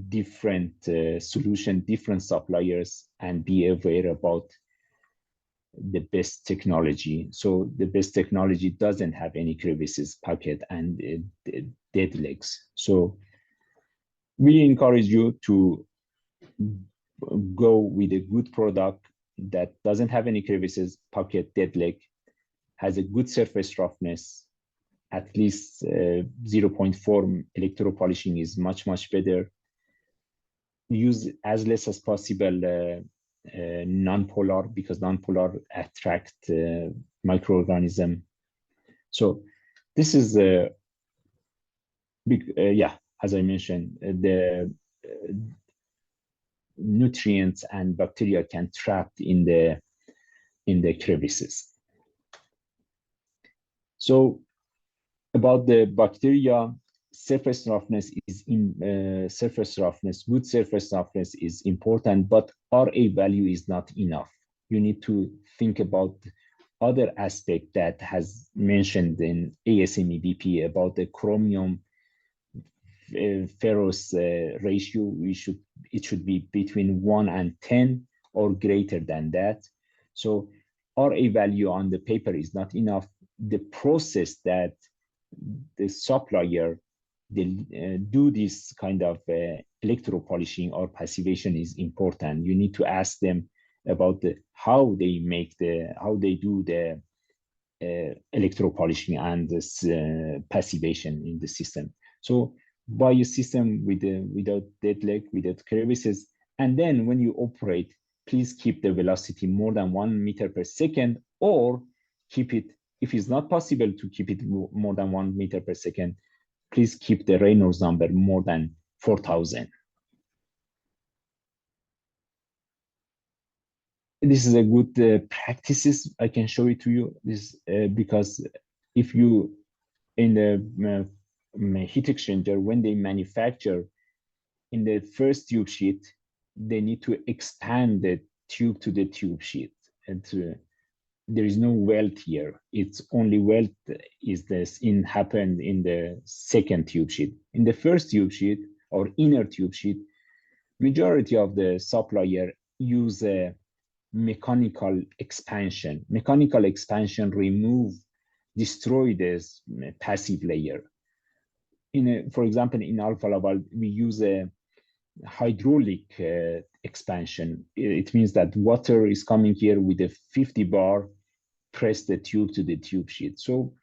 different solution, different suppliers, and be aware about the best technology. So the best technology doesn't have any crevices, pocket, and dead legs. So we encourage you to go with a good product that doesn't have any crevices, pocket, dead leg, has a good surface roughness. At least 0.4 electropolishing is much better. Use as less as possible non-polar, because non-polar attract microorganism. So this is a big, as I mentioned, the nutrients and bacteria can trap in the crevices. So about the bacteria, surface roughness is good surface roughness is important, but RA value is not enough. You need to think about other aspect that has mentioned in ASME-BP about the chromium ferrous ratio. It should be between 1 and 10 or greater than that. So RA value on the paper is not enough. The process that the supplier do this kind of electropolishing or passivation is important. You need to ask them about how they do the electropolishing and this passivation in the system. So buy a system without dead leg, without crevices, and then when you operate, please keep the velocity more than 1 meter per second, or keep it, if it's not possible to keep it more than 1 meter per second, please keep the Reynolds number more than 4,000. This is a good practices. I can show it to you. This because if you in the heat exchanger, when they manufacture in the first tube sheet, they need to expand the tube to the tube sheet, and there is no welt here. It's only welt happened in the second tube sheet. In the first tube sheet or inner tube sheet, majority of the supplier use a mechanical expansion. Mechanical expansion destroy this passive layer. For example, in Alfa Laval, we use a hydraulic expansion. It means that water is coming here with a 50 bar, press the tube to the tube sheet. So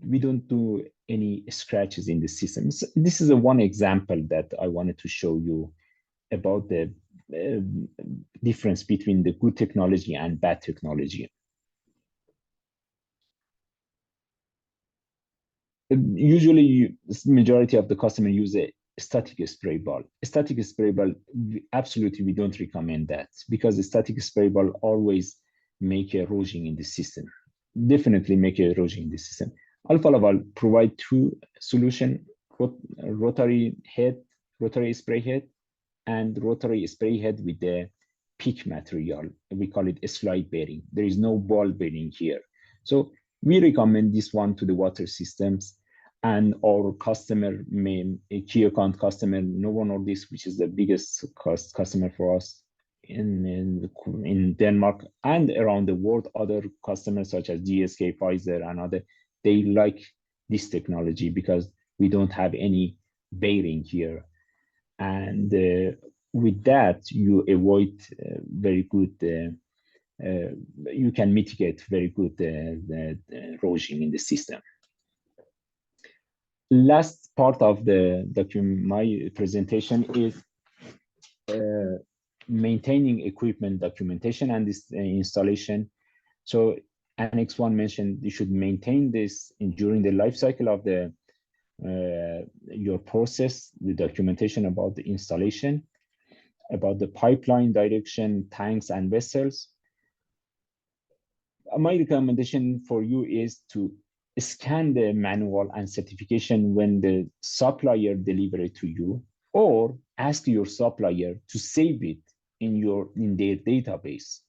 we don't do any scratches in the system. So this is one example that I wanted to show you about the difference between the good technology and bad technology. Usually, majority of the customer use a static spray ball. A static spray ball, absolutely, we don't recommend that, because the static spray ball always make erosion in the system. Definitely make erosion in the system. Alfa Laval provide two solutions: rotary spray head, and rotary spray head with the PEEK material. We call it a slide bearing. There is no ball bearing here. So we recommend this one to the water systems, and our customer, key account customer, Novo Nordisk, which is the biggest customer for us in Denmark and around the world. Other customers such as GSK, Pfizer, and other, they like this technology because we don't have any bearing here. And with that, you avoid very good, you can mitigate very good the erosion in the system. Last part of the document, my presentation is maintaining equipment documentation and this installation. So Annex 1 mentioned you should maintain this during the life cycle of the your process, the documentation about the installation, about the pipeline direction, tanks and vessels. My recommendation for you is to scan the manual and certification when the supplier delivers it to you, or ask your supplier to save it in their database.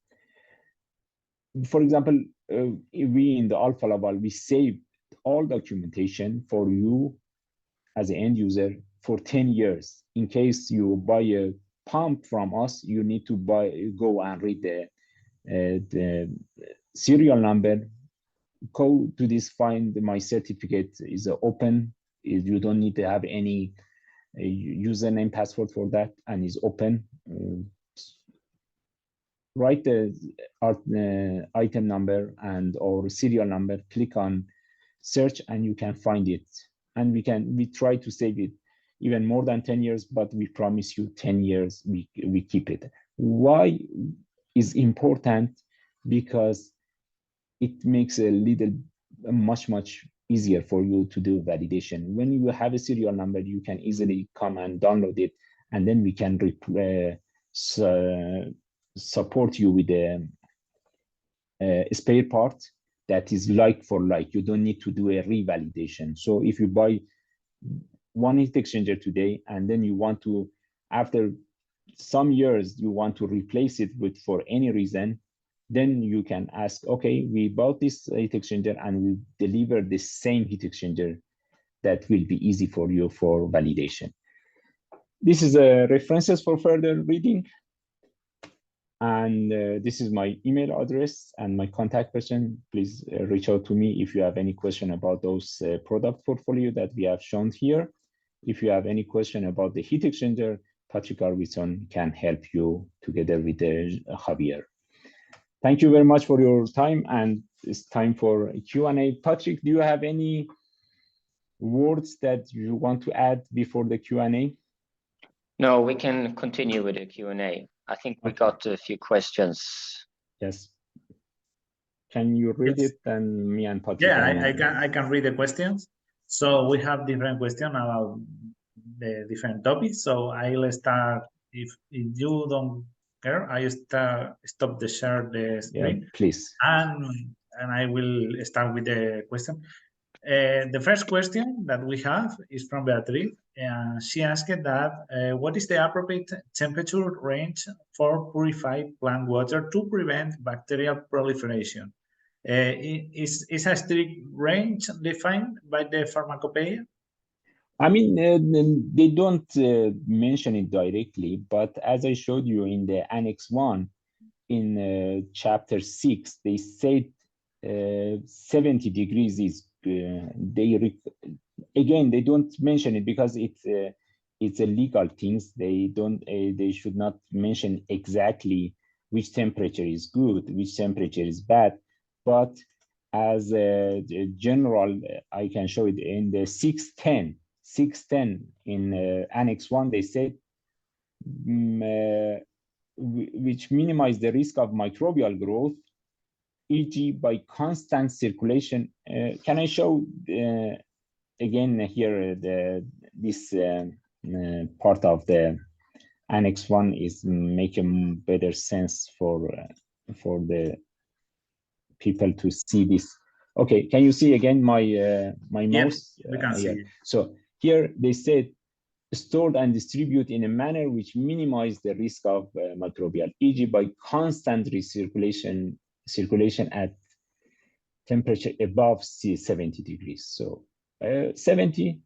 For example, we in the Alfa Laval, we save all documentation for you as an end user for 10 years. In case you buy a pump from us, you need to go and read the serial number, go to this, find my certificate is open. You don't need to have any username, password for that, and is open. Write the item number and or serial number, click on search, and you can find it. And we try to save it even more than 10 years, but we promise you 10 years we keep it. Why is important? Because it makes much easier for you to do validation. When you have a serial number, you can easily come and download it, and then we can support you with a spare part that is like for like. You don't need to do a revalidation. So if you buy one heat exchanger today, and then you want to, after some years, you want to replace it with for any reason, then you can ask, okay, we bought this heat exchanger and we deliver the same heat exchanger. That will be easy for you for validation. This is references for further reading. And this is my email address and my contact person. Please reach out to me if you have any question about those product portfolio that we have shown here. If you have any question about the heat exchanger, Patrik Arvidsson can help you together with Javier. Thank you very much for your time, and it's time for Q&A. Patrik, do you have any words that you want to add before the Q&A? No, we can continue with the Q&A. I think we got a few questions. Yes. Can you read it, and me and Patrik? Yeah, I can read the questions. So we have different questions about the different topics. So I'll start, if you don't care, I stop the share the screen. Yeah, please. And I will start with the question. The first question that we have is from Beatriz. She asked that what is the appropriate temperature range for purified plant water to prevent bacterial proliferation? Is a strict range defined by the pharmacopoeia? I mean, they don't mention it directly, but as I showed you in the Annex 1, in chapter 6, they said 70 degrees is, again, they don't mention it because it's a legal things. They should not mention exactly which temperature is good, which temperature is bad. But as a general, I can show it in the 610 in Annex 1, they said, which minimize the risk of microbial growth, e.g. by constant circulation. Can I show again here this part of the Annex 1 is making better sense for the people to see this. Okay, can you see again my mouse? We can see it. So here they said stored and distribute in a manner which minimize the risk of microbial, e.g. by constant recirculation at temperature above 70 degrees. So 70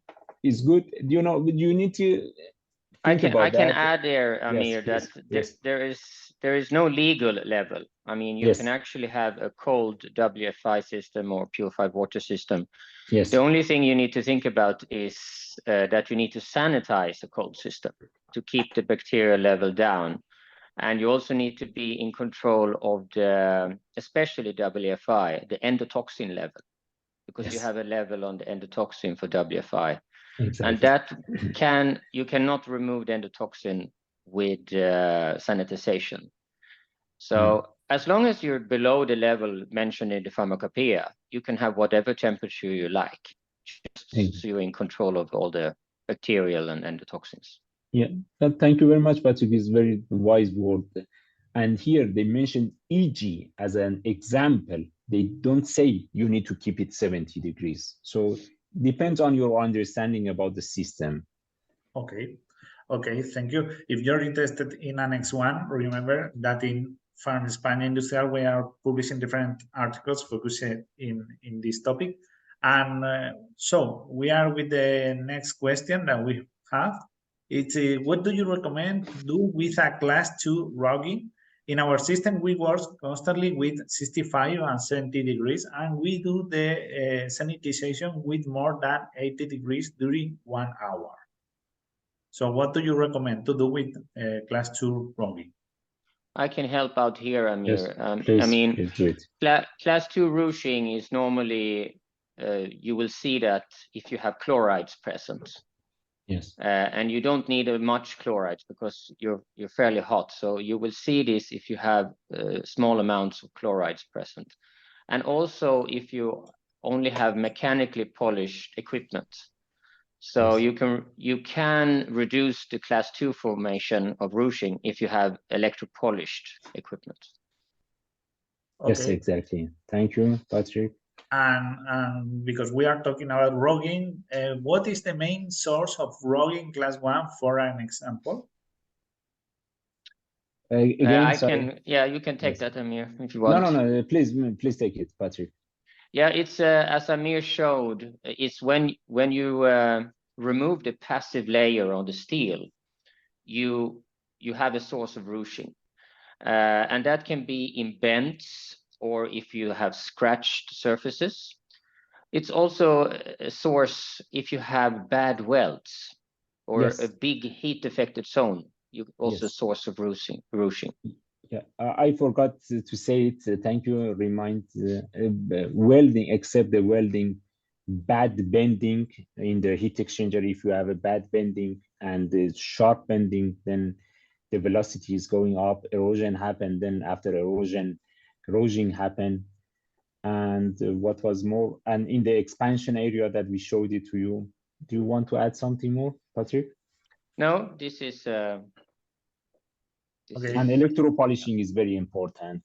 is good. Do you need to I can add there, Amir, yes, that there is no legal level. I mean, you can actually have a cold WFI system or purified water system. Yes. The only thing you need to think about is that you need to sanitize a cold system. to keep the bacterial level down. And you also need to be in control of the, especially WFI, the endotoxin level, because you have a level on the endotoxin for WFI. Exactly. And that you cannot remove the endotoxin with sanitization. So as long as you're below the level mentioned in the pharmacopoeia, you can have whatever temperature you like, just so you're in control of all the bacterial and endotoxins. Yeah, thank you very much, Patrik. It's very wise word. And here they mentioned EG as an example. They don't say you need to keep it 70 degrees. So depends on your understanding about the system. Okay, thank you. If you're interested in Annex 1, remember that in Farm Spain Industrial, we are publishing different articles focused in this topic. And so we are with the next question that we have. It's what do you recommend do with a class 2 logging? In our system, we work constantly with 65 and 70 degrees, and we do the sanitization with more than 80 degrees during 1 hour. So what do you recommend to do with class 2 logging? I can help out here, Amir. Yes, please, I mean, please do it. class 2 ruching is normally, you will see that if you have chlorides present. Yes. And you don't need much chlorides because you're fairly hot. So you will see this if you have small amounts of chlorides present. And also if you only have mechanically polished equipment. So you can reduce the class 2 formation of ruching if you have electropolished equipment. Okay. Yes, exactly. Thank you, Patrik. And because we are talking about logging, what is the main source of logging class 1 for an example? Again, you can take that, Amir, if you want. No, please take it, Patrik. Yeah, it's as Amir showed, it's when you remove the passive layer on the steel, you have a source of ruching, and that can be in bends or if you have scratched surfaces. It's also a source if you have bad welds or a big heat affected zone. You also a source of ruching. Yeah, I forgot to say it. Thank you. Remind welding, except the welding, bad bending in the heat exchanger. If you have a bad bending and the sharp bending, then the velocity is going up. Erosion happen. Then after erosion happen. And what was more? And in the expansion area that we showed it to you, do you want to add something more, Patrik? No, this is. And electropolishing is very important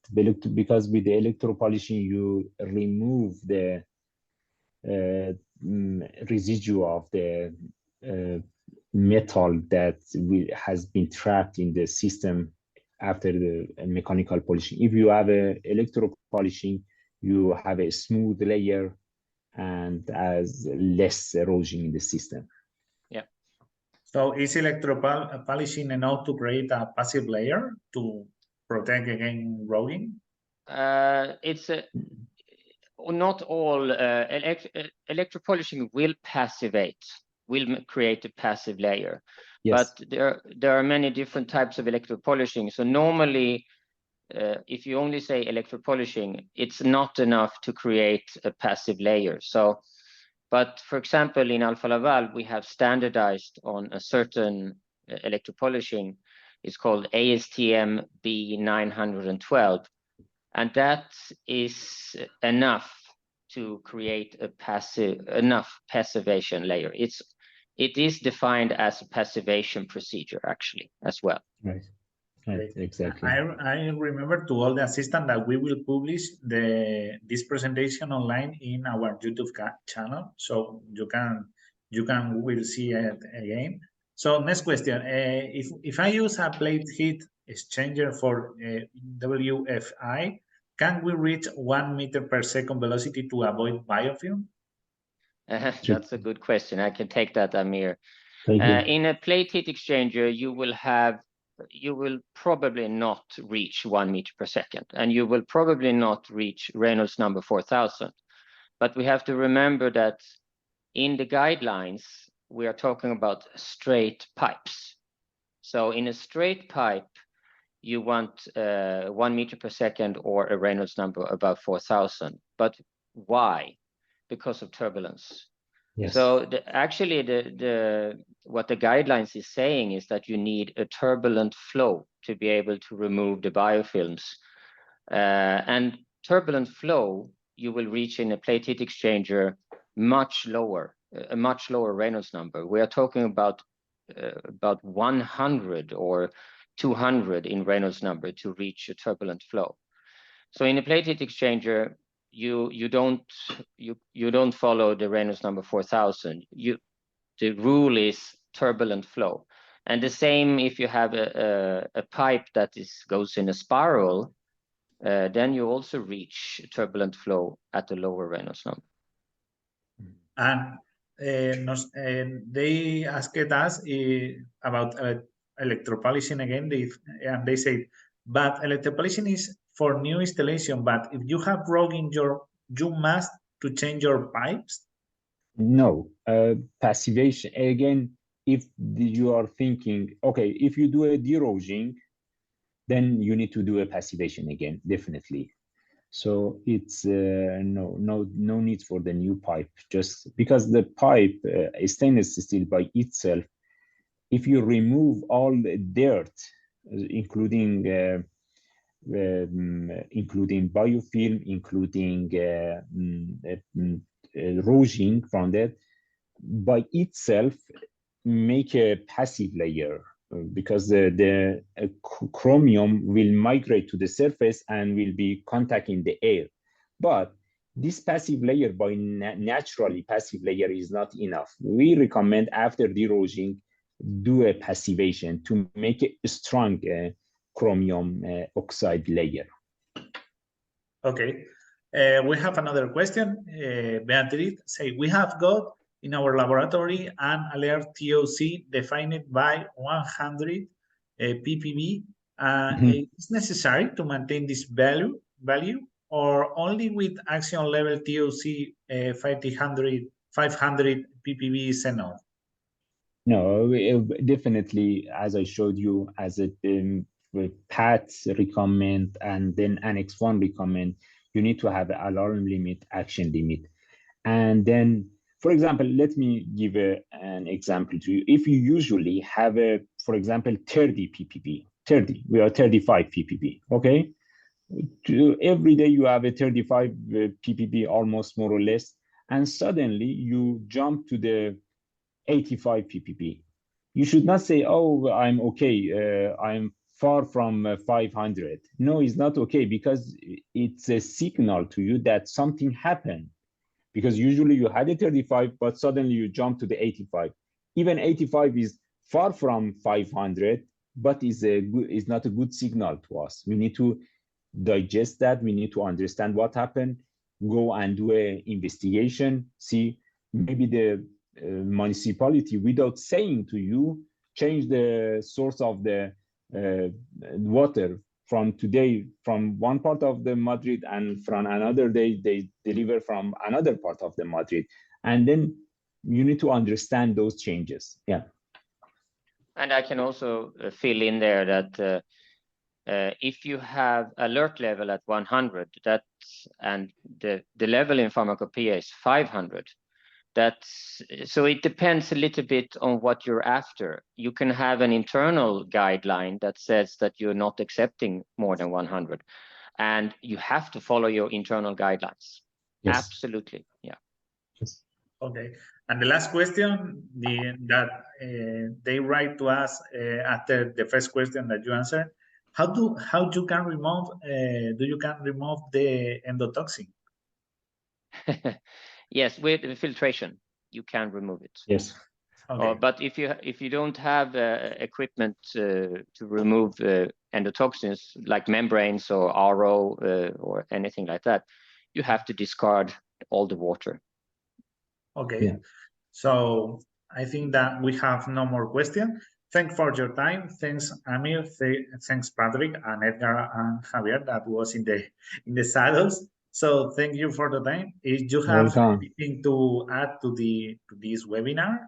because with the electropolishing you remove the residue of the metal that has been trapped in the system after the mechanical polishing. If you have a electropolishing, you have a smooth layer and as less erosion in the system. Yeah. So is electropolishing enough to create a passive layer to protect against logging? It's not all electropolishing will passivate, will create a passive layer. Yes. But there are many different types of electropolishing. So normally, if you only say electropolishing, it's not enough to create a passive layer. So, but for example, in Alfa Laval, we have standardized on a certain electropolishing. It's called ASTM B912. And that is enough to create a passivation layer. It is defined as a passivation procedure actually as well. Right, exactly. I remember to all the assistants that we will publish this presentation online in our YouTube channel, so you will see it again. So next question: if I use a plate heat exchanger for WFI, can we reach 1 meter per second velocity to avoid biofilm? That's a good question. I can take that, Amir. Thank you. In a plate heat exchanger, you will probably not reach 1 meter per second, and you will probably not reach Reynolds number 4000. But we have to remember that in the guidelines, we are talking about straight pipes. So in a straight pipe, you want 1 meter per second or a Reynolds number above 4,000. But why? Because of turbulence. Yes. So actually, what the guidelines is saying is that you need a turbulent flow to be able to remove the biofilms. And turbulent flow, you will reach in a plate heat exchanger much lower, a much lower Reynolds number. We are talking about 100 or 200 in Reynolds number to reach a turbulent flow. So in a plate heat exchanger, you don't follow the Reynolds number 4,000. The rule is turbulent flow, and the same if you have a pipe that goes in a spiral, then you also reach turbulent flow at a lower Reynolds number. And they asked us about electropolishing again, and they say, but electropolishing is for new installation, but if you have broken you must to change your pipes? No, passivation, again, if you are thinking, okay, if you do a derouging, then you need to do a passivation again, definitely. So it's no need for the new pipe, just because the pipe is stainless steel by itself. If you remove all the dirt, including biofilm, including rouging from that, by itself make a passive layer, because the chromium will migrate to the surface and will be contacting the air. But this passive layer, by naturally passive layer, is not enough. We recommend after derouging, do a passivation to make a strong chromium oxide layer. Okay. We have another question. Beatriz say, we have got in our laboratory an alert TOC defined by 100 ppb. Is necessary to maintain this value or only with action level TOC 500 ppb is enough? No, definitely, as I showed you, as a PAT recommend and then Annex 1 recommend, you need to have an alarm limit, action limit. And then, for example, let me give an example to you. If you usually have for example, 30 ppb, we are 35 ppb, okay? Every day you have a 35 ppb, almost more or less, and suddenly you jump to the 85 ppb. You should not say, oh, I'm okay, I'm far from 500. No, it's not okay, because it's a signal to you that something happened. Because usually you had a 35, but suddenly you jump to the 85. Even 85 is far from 500, but is not a good signal to us. We need to digest that. We need to understand what happened, go and do an investigation, see maybe the municipality, without saying to you, change the source of the water from today from one part of the Madrid, and from another day they deliver from another part of the Madrid. And then you need to understand those changes. Yeah. And I can also fill in there that if you have alert level at 100, and the level in pharmacopoeia is 500, so it depends a little bit on what you're after. You can have an internal guideline that says that you're not accepting more than 100, and you have to follow your internal guidelines. Yes. Absolutely, yeah. Yes. Okay, and the last question that they write to us after the first question that you answered, how you can remove the endotoxin? Yes, with filtration, you can remove it. Yes. Okay. But if you don't have equipment to remove endotoxins like membranes or RO or anything like that, you have to discard all the water. Okay. Yeah. So I think that we have no more questions. Thanks for your time. Thanks, Amir. Thanks, Patrik and Edgar and Javier that was in the saddles. So thank you for the time. If you have anything to add to this webinar?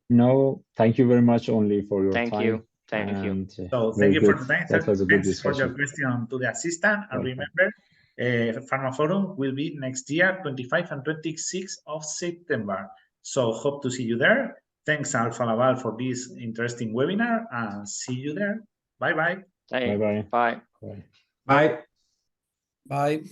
No, thank you very much only for your Thank time. you. Thank you. And, So very thank you for good. the time. That was a good Thanks for your discussion. question to the assistant. And Welcome. remember, Pharma Forum will be next year, 25 and 26 of September. So hope to see you there. Thanks, Alfa Laval, for this interesting webinar, and see you there. Bye-bye. Hey, Bye-bye. bye. Bye. Bye. Bye.